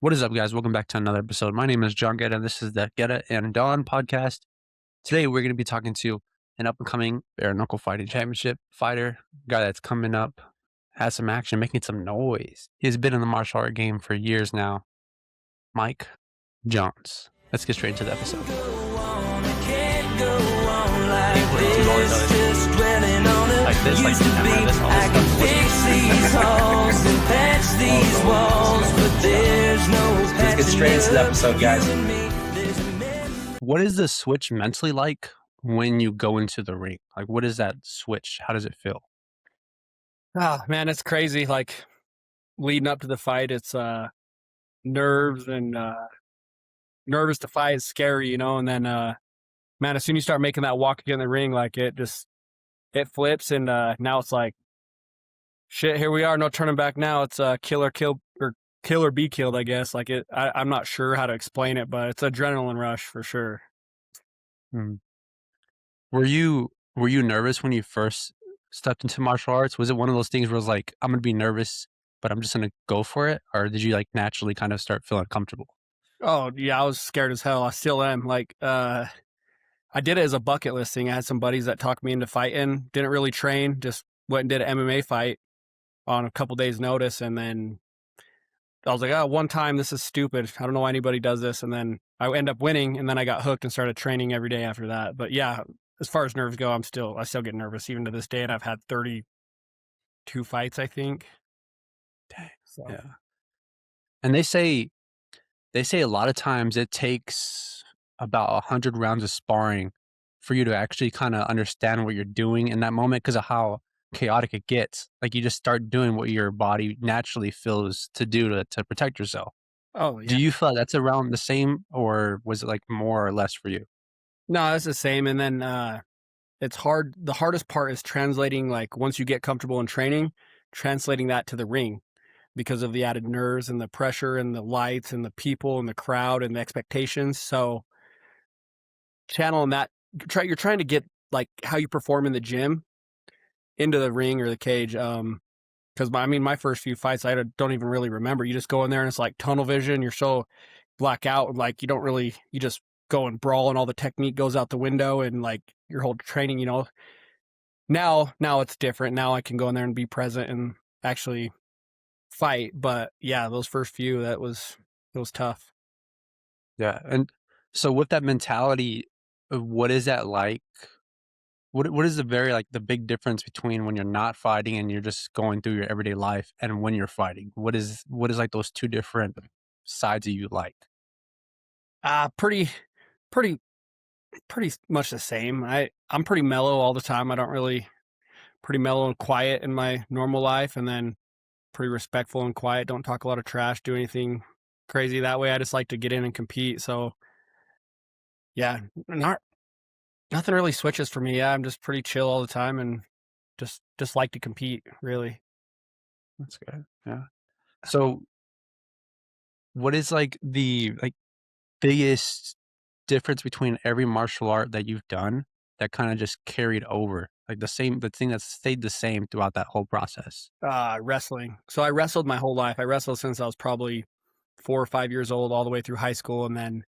What is up, guys? Welcome back to another episode. My name is John Guerra, and this is the Guerra and Dawn podcast. Today, we're going to be talking to an up-and-coming bare knuckle fighting championship fighter, guy that's coming up, has some action, making some noise. He's been in the martial art game for years now. Mike Jones. Let's get straight into the episode. Let's get straight into the episode, guys. What is the switch mentally like when you go into the ring? Like, what is that switch? How does it feel? Oh man, it's crazy. Like leading up to the fight, it's nerves and nervous to fight is scary, and then man, as soon as you start making that walk in the ring, like it flips, and now it's like shit, here we are, no turning back now. It's kill or be killed, I guess. Like I'm not sure how to explain it, but it's adrenaline rush for sure. Were you nervous when you first stepped into martial arts? Was it one of those things where it was like, I'm gonna be nervous, but I'm just gonna go for it? Or did you like naturally kind of start feeling comfortable? Oh yeah, I was scared as hell. I still am. Like I did it as a bucket list thing. I had some buddies that talked me into fighting. Didn't really train, just went and did an MMA fight on a couple days' notice, and then I was like, oh, one time, this is stupid. I don't know why anybody does this. And then I end up winning, and then I got hooked and started training every day after that. But yeah, as far as nerves go, I still get nervous even to this day, and I've had 32 fights, I think. Dang. So. Yeah. And they say a lot of times it takes about 100 rounds of sparring for you to actually kind of understand what you're doing in that moment because of how chaotic it gets. Like you just start doing what your body naturally feels to do to protect yourself. Oh, yeah. Do you feel like that's around the same, or was it like more or less for you? No, it's the same. And then it's hard. The hardest part is translating, like once you get comfortable in training, translating that to the ring because of the added nerves and the pressure and the lights and the people and the crowd and the expectations. So channeling that, you're trying to get like how you perform in the gym into the ring or the cage. Because my first few fights, I don't even really remember. You just go in there and it's like tunnel vision. You're so black out, like you just go and brawl, and all the technique goes out the window, and like your whole training. Now it's different. Now I can go in there and be present and actually fight. But yeah, those first few, it was tough. Yeah. And so with that mentality, what is that like? What is the big difference between when you're not fighting and you're just going through your everyday life and when you're fighting? What is like those two different sides of you like? Pretty much the same. I'm pretty mellow all the time. Pretty mellow and quiet in my normal life, and then pretty respectful and quiet. Don't talk a lot of trash, do anything crazy that way. I just like to get in and compete. So yeah, nothing really switches for me. Yeah, I'm just pretty chill all the time and just like to compete, really. That's good. Yeah. So what is like the biggest difference between every martial art that you've done that kind of just carried over? Like the thing that stayed the same throughout that whole process? Wrestling. So I wrestled my whole life. I wrestled since I was probably 4 or 5 years old, all the way through high school. And then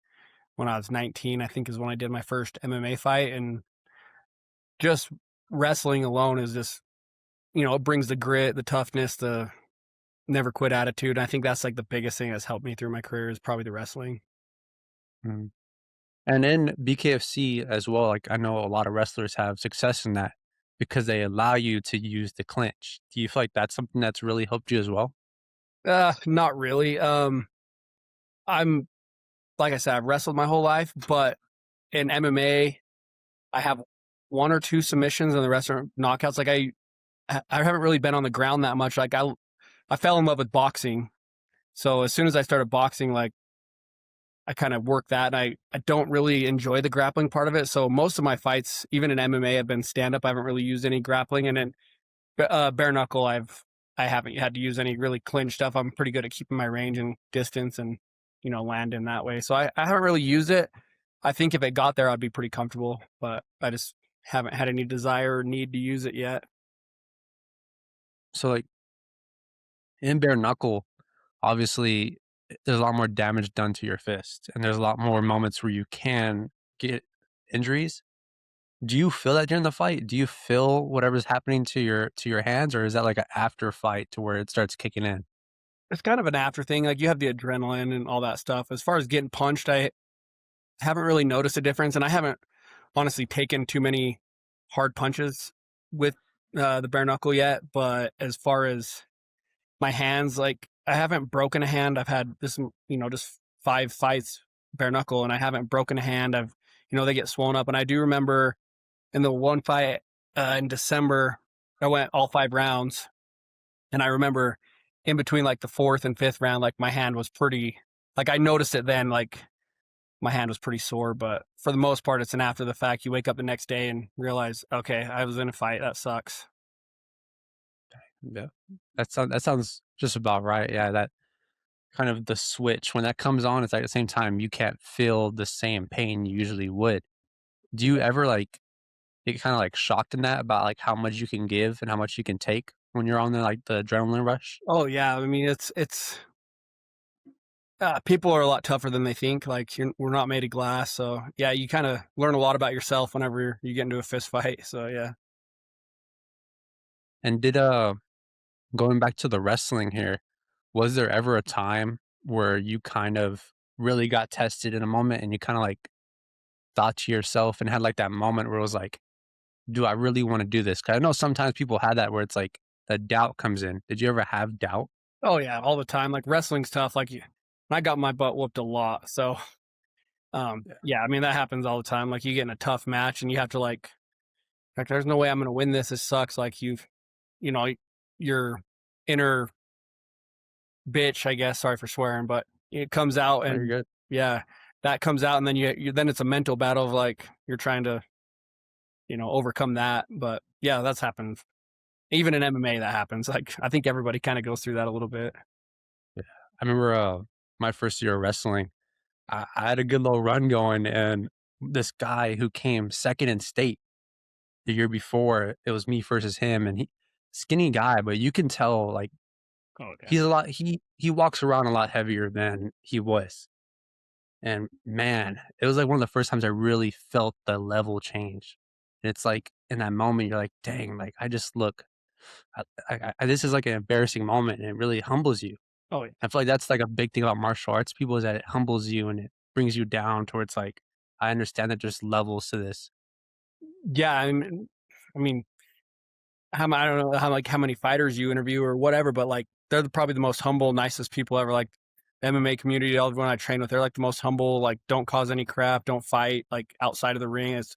when I was 19, I think is when I did my first MMA fight. And just wrestling alone is just, it brings the grit, the toughness, the never quit attitude. And I think that's like the biggest thing that's helped me through my career is probably the wrestling. Mm. And in BKFC as well, like I know a lot of wrestlers have success in that because they allow you to use the clinch. Do you feel like that's something that's really helped you as well? Not really. I'm, like I said, I've wrestled my whole life, but in MMA, I have 1 or 2 submissions and the rest are knockouts. Like I haven't really been on the ground that much. Like I fell in love with boxing. So as soon as I started boxing, like I kind of worked that, and I don't really enjoy the grappling part of it. So most of my fights, even in MMA, have been stand up. I haven't really used any grappling, and then bare knuckle, I haven't had to use any really clinch stuff. I'm pretty good at keeping my range and distance and land in that way. So I haven't really used it. I think if it got there, I'd be pretty comfortable, but I just haven't had any desire or need to use it yet. So like in bare knuckle, obviously there's a lot more damage done to your fist, and there's a lot more moments where you can get injuries. Do you feel that during the fight? Do you feel whatever's happening to your hands, or is that like an after fight to where it starts kicking in? It's kind of an after thing. Like you have the adrenaline and all that stuff. As far as getting punched, I haven't really noticed a difference, and I haven't honestly taken too many hard punches with the bare knuckle yet. But as far as my hands, like I haven't broken a hand. I've had this, just 5 fights bare knuckle, and I haven't broken a hand. They get swollen up, and I do remember in the one fight in December, I went all 5 rounds, and I remember in between like the fourth and fifth round, like my hand was pretty. Like I noticed it then, like my hand was pretty sore, but for the most part, it's an after the fact. You wake up the next day and realize, okay, I was in a fight. That sucks. Yeah. That sounds just about right. Yeah, that kind of the switch when that comes on, it's like at the same time you can't feel the same pain you usually would. Do you ever like get kind of like shocked in that about like how much you can give and how much you can take when you're on the adrenaline rush? Oh yeah, I mean it's people are a lot tougher than they think. Like we're not made of glass, so yeah, you kind of learn a lot about yourself whenever you get into a fist fight. So yeah. And did going back to the wrestling here, was there ever a time where you kind of really got tested in a moment and you kind of like thought to yourself and had like that moment where it was like, do I really want to do this? 'Cause I know sometimes people had that where it's like the doubt comes in. Did you ever have doubt? Oh yeah, all the time. Like wrestling's tough. Like I got my butt whooped a lot. So Yeah. yeah, I mean that happens all the time. Like you get in a tough match and you have to like there's no way I'm gonna win this. This sucks. Like you know, your inner bitch, I guess. Sorry for swearing, but it comes out Oh, you're and good. yeah, that comes out and then then it's a mental battle of like you're trying to, overcome that. But yeah, that's happened. Even in MMA that happens. Like I think everybody kind of goes through that a little bit. Yeah. I remember my first year of wrestling, I had a good little run going, and this guy who came second in state the year before, it was me versus him, and he skinny guy, but you can tell like Oh yeah. he's a lot he walks around a lot heavier than he was. And man, it was like one of the first times I really felt the level change. And it's like in that moment, you're like, dang, like I just look, this is like an embarrassing moment and it really humbles you. Oh yeah. I feel like that's like a big thing about martial arts people is that it humbles you and it brings you down towards like, I understand that there's levels to this. Yeah, I mean, I don't know how many fighters you interview or whatever, but like they're probably the most humble, nicest people ever. Like the MMA community, everyone I train with, they're like the most humble. Like don't cause any crap, don't fight. Like outside of the ring, it's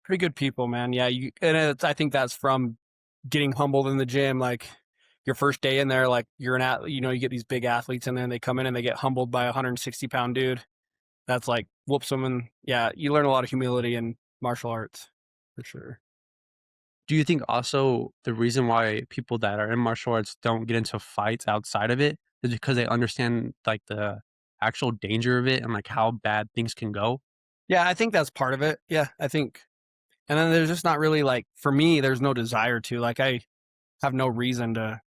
pretty good people, man. Yeah, I think that's from getting humbled in the gym. Like your first day in there, like you're an athlete, you get these big athletes, and then they come in and they get humbled by a 160-pound dude. That's like whoops them, and yeah, you learn a lot of humility in martial arts for sure. Do you think also the reason why people that are in martial arts don't get into fights outside of it is because they understand like the actual danger of it and like how bad things can go? Yeah, I think that's part of it. Yeah, I think, and then there's just not really like for me, there's no desire to like I have no reason to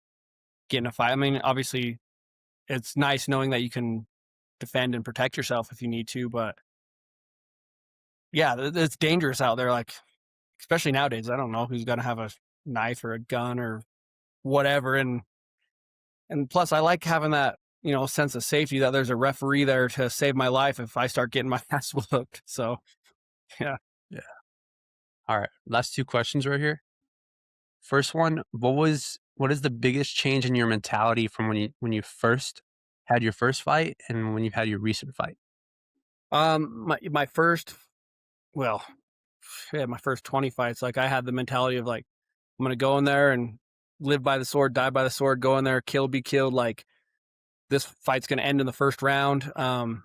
get in a fight. I mean, obviously, it's nice knowing that you can defend and protect yourself if you need to, but yeah, it's dangerous out there. Like especially nowadays, I don't know who's gonna have a knife or a gun or whatever, and plus, I like having that sense of safety that there's a referee there to save my life if I start getting my ass whooped. So yeah. Yeah. All right. Last two questions right here. First one, what is the biggest change in your mentality from when you first had your first fight and when you've had your recent fight? My first, well, yeah, my first 20 fights, like I had the mentality of like I'm gonna go in there and live by the sword, die by the sword, go in there, kill, be killed. Like this fight's gonna end in the first round. And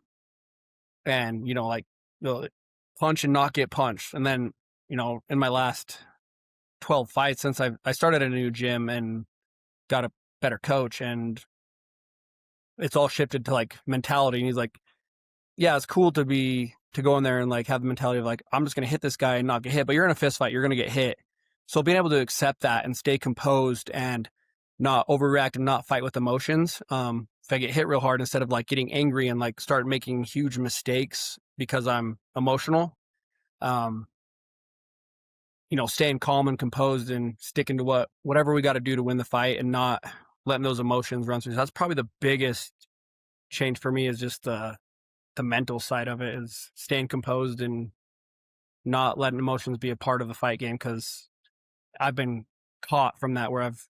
like punch and not get punched. And then in my last 12 fights since I started a new gym and got a better coach, and it's all shifted to like mentality. And he's like, yeah, it's cool to go in there and like have the mentality of like, I'm just gonna hit this guy and not get hit, but you're in a fist fight, you're gonna get hit. So being able to accept that and stay composed and not overreact and not fight with emotions, if I get hit real hard, instead of like getting angry and like start making huge mistakes because I'm emotional, um, staying calm and composed and sticking to whatever we got to do to win the fight and not letting those emotions run through. So that's probably the biggest change for me, is just the mental side of it, is staying composed and not letting emotions be a part of the fight game. Cause I've been caught from that, where I've,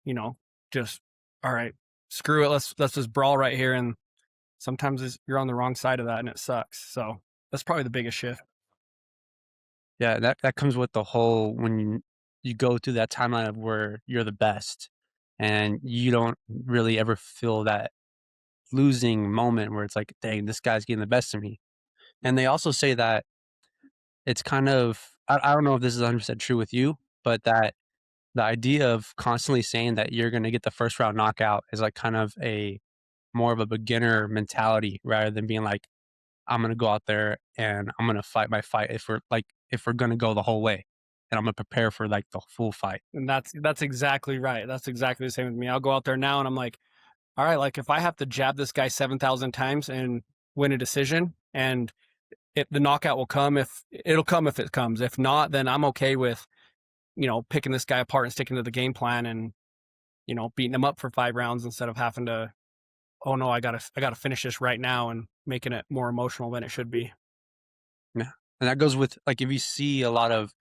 just, all right, screw it. Let's just brawl right here. And sometimes you're on the wrong side of that and it sucks. So that's probably the biggest shift. Yeah, that comes with the whole when you go through that timeline of where you're the best, and you don't really ever feel that losing moment where it's like, "Dang, this guy's getting the best of me." And they also say that it's kind of I don't know if this is 100% true with you, but that the idea of constantly saying that you're gonna get the first round knockout is, like, kind of a more of a beginner mentality rather than being like, "I'm gonna go out there and I'm gonna fight my fight if we're gonna go the whole way, and I'm gonna prepare for, like, the full fight." And that's exactly right. That's exactly the same with me. I'll go out there now and I'm like, all right, like if I have to jab this guy 7,000 times and win a decision, and the knockout will come, if it'll come, if it comes. If not, then I'm okay with, picking this guy apart and sticking to the game plan and, beating him up for 5 rounds instead of having to, oh no, I gotta finish this right now, and making it more emotional than it should be. Yeah, and that goes with like, if you see a lot of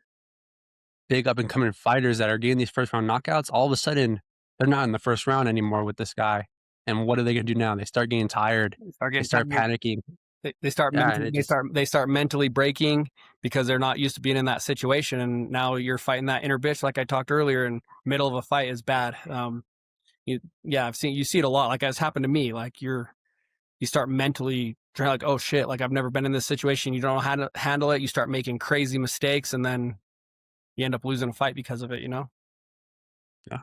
big up and coming fighters that are getting these first round knockouts, all of a sudden, they're not in the first round anymore with this guy, and what are they gonna do now? They start getting tired, Start they getting start tired. panicking. They start Yeah, and mentally it just they start mentally breaking because they're not used to being in that situation, and now you're fighting that inner bitch, like I talked earlier. And middle of a fight is bad. You see it a lot. Like, it's happened to me. Like, you start mentally trying, like, oh shit, like I've never been in this situation. You don't know how to handle it. You start making crazy mistakes, and then you end up losing a fight because of it. yeah.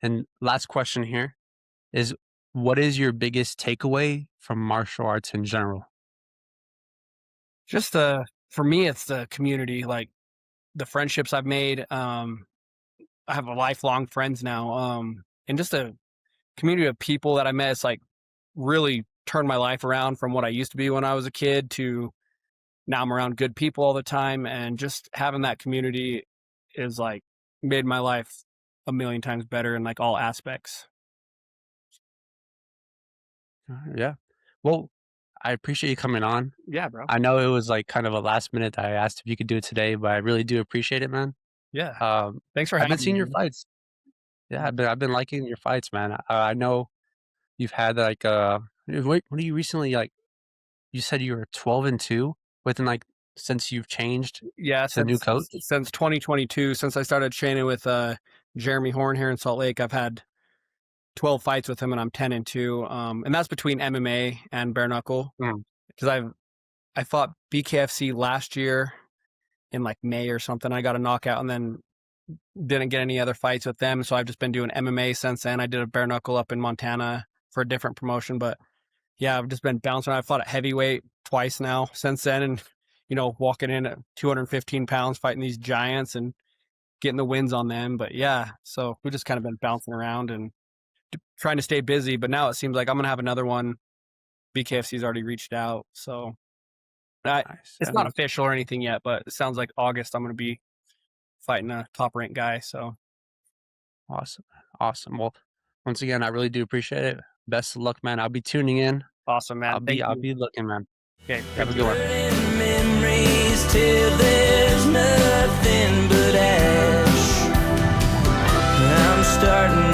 And last question here is, what is your biggest takeaway from martial arts in general? Just for me, it's the community, like the friendships I've made. I have a lifelong friends now, and just a community of people that I met. It's like really turned my life around from what I used to be when I was a kid to now I'm around good people all the time. And just having that community is like made my life a million times better in like all aspects. Yeah. Well, I appreciate you coming on. Yeah, bro. I know it was, like, kind of a last minute that I asked if you could do it today, but I really do appreciate it, man. Yeah. Um, Thanks for I've been having me, seeing your man. fights. Yeah, I've been liking your fights, man. I know you've had, like, wait, what are you recently, like you said you were 12-2 within, like since you've changed Yeah. to the new coach? Since 2022, since I started training with Jeremy Horn here in Salt Lake, I've had 12 fights with him, and I'm 10-2. And that's between MMA and bare knuckle, Mm, because I fought BKFC last year in like May or something. I got a knockout and then didn't get any other fights with them. So I've just been doing MMA since then. I did a bare knuckle up in Montana for a different promotion, but yeah, I've just been bouncing around. I fought at heavyweight twice now since then. And, walking in at 215 pounds, fighting these giants and getting the wins on them. But yeah, so we've just kind of been bouncing around and trying to stay busy. But now it seems like I'm going to have another one. BKFC's already reached out. So nice. it's Yeah, not man. official or anything yet, but it sounds like August I'm going to be fighting a top ranked guy. So Awesome. Awesome. Well, once again, I really do appreciate it. Best of luck, man. I'll be tuning in. awesome, man. Thank I'll you. be looking, man. Okay, Have a thank good you. one. Memories till there's nothing but ash. I'm starting